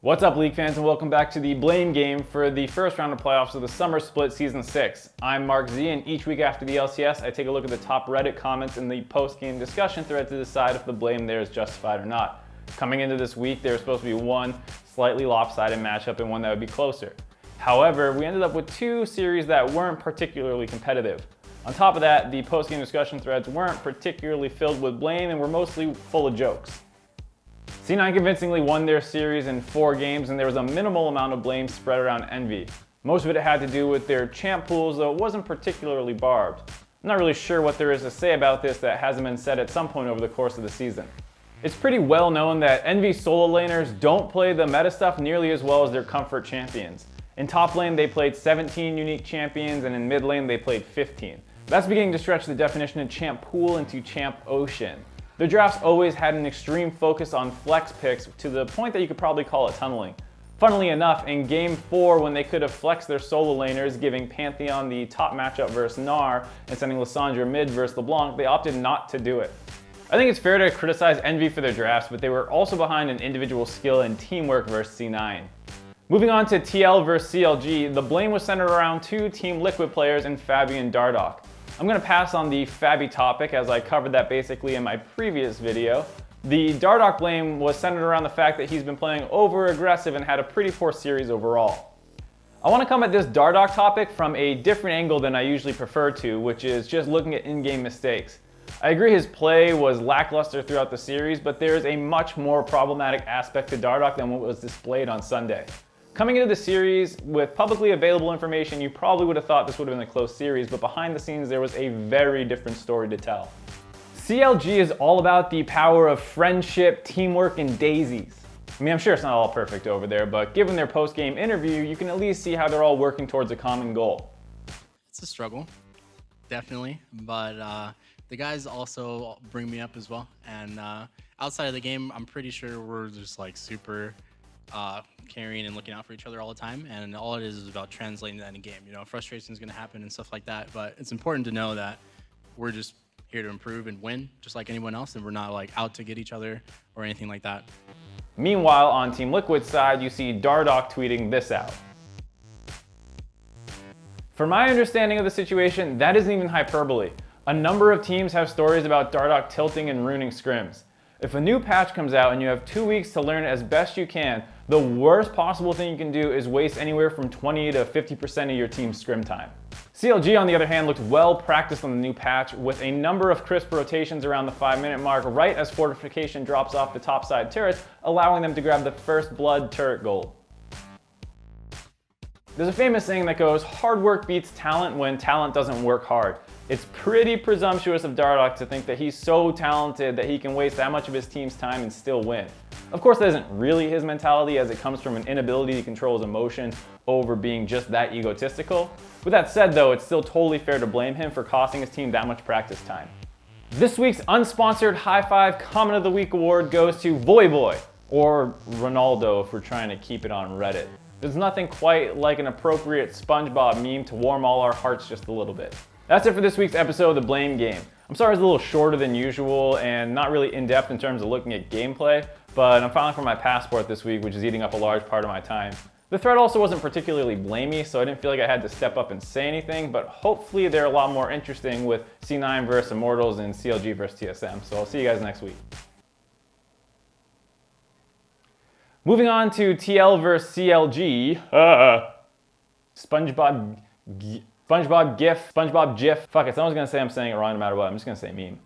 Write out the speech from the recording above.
What's up, League fans, and welcome back to the Blame Game for the first round of playoffs of the Summer Split Season 6. I'm Mark Z, and each week after the LCS, I take a look at the top Reddit comments in the post-game discussion thread to decide if the blame there is justified or not. Coming into this week, there was supposed to be one slightly lopsided matchup and one that would be closer. However, we ended up with two series that weren't particularly competitive. On top of that, the post-game discussion threads weren't particularly filled with blame and were mostly full of jokes. C9 convincingly won their series in 4 games, and there was a minimal amount of blame spread around Envy. Most of it had to do with their champ pools, though it wasn't particularly barbed. I'm not really sure what there is to say about this that hasn't been said at some point over the course of the season. It's pretty well known that Envy solo laners don't play the meta stuff nearly as well as their comfort champions. In top lane, they played 17 unique champions, and in mid lane, they played 15. That's beginning to stretch the definition of champ pool into champ ocean. Their drafts always had an extreme focus on flex picks to the point that you could probably call it tunneling. Funnily enough, in Game 4, when they could have flexed their solo laners, giving Pantheon the top matchup versus Gnar and sending Lissandra mid versus LeBlanc, they opted not to do it. I think it's fair to criticize Envy for their drafts, but they were also behind in individual skill and teamwork versus C9. Moving on to TL versus CLG, the blame was centered around two Team Liquid players in Fabi and Dardoch. I'm going to pass on the Fabi topic as I covered that basically in my previous video. The Dardoch blame was centered around the fact that he's been playing over-aggressive and had a pretty poor series overall. I want to come at this Dardoch topic from a different angle than I usually prefer to, which is just looking at in-game mistakes. I agree his play was lackluster throughout the series, but there is a much more problematic aspect to Dardoch than what was displayed on Sunday. Coming into the series, with publicly available information, you probably would have thought this would have been a close series, but behind the scenes there was a very different story to tell. CLG is all about the power of friendship, teamwork, and daisies. I mean, I'm sure it's not all perfect over there, but given their post-game interview, you can at least see how they're all working towards a common goal. It's a struggle, definitely, but the guys also bring me up as well, and outside of the game, I'm pretty sure we're just like super caring and looking out for each other all the time, and all it is about translating that in game. You know, frustration is going to happen and stuff like that, but it's important to know that we're just here to improve and win just like anyone else, and we're not like out to get each other or anything like that. Meanwhile, on Team Liquid's side, you see Dardoch tweeting this out. From my understanding of the situation, that isn't even hyperbole. A number of teams have stories about Dardoch tilting and ruining scrims. If a new patch comes out and you have 2 weeks to learn it as best you can, the worst possible thing you can do is waste anywhere from 20 to 50% of your team's scrim time. CLG, on the other hand, looked well practiced on the new patch with a number of crisp rotations around the 5-minute mark right as fortification drops off the top side turrets, allowing them to grab the first blood turret gold. There's a famous saying that goes, hard work beats talent when talent doesn't work hard. It's pretty presumptuous of Dardoch to think that he's so talented that he can waste that much of his team's time and still win. Of course, that isn't really his mentality, as it comes from an inability to control his emotion over being just that egotistical. With that said though, it's still totally fair to blame him for costing his team that much practice time. This week's unsponsored High Five Comment of the Week award goes to Voyboy, or Ronaldo if we're trying to keep it on Reddit. There's nothing quite like an appropriate SpongeBob meme to warm all our hearts just a little bit. That's it for this week's episode of The Blame Game. I'm sorry it's a little shorter than usual and not really in-depth in terms of looking at gameplay, but I'm filing for my passport this week, which is eating up a large part of my time. The thread also wasn't particularly blamey, so I didn't feel like I had to step up and say anything, but hopefully they're a lot more interesting with C9 versus Immortals and CLG versus TSM, so I'll see you guys next week. Moving on to TL versus CLG, SpongeBob GIF, fuck it, someone's gonna say I'm saying it wrong no matter what, I'm just gonna say meme.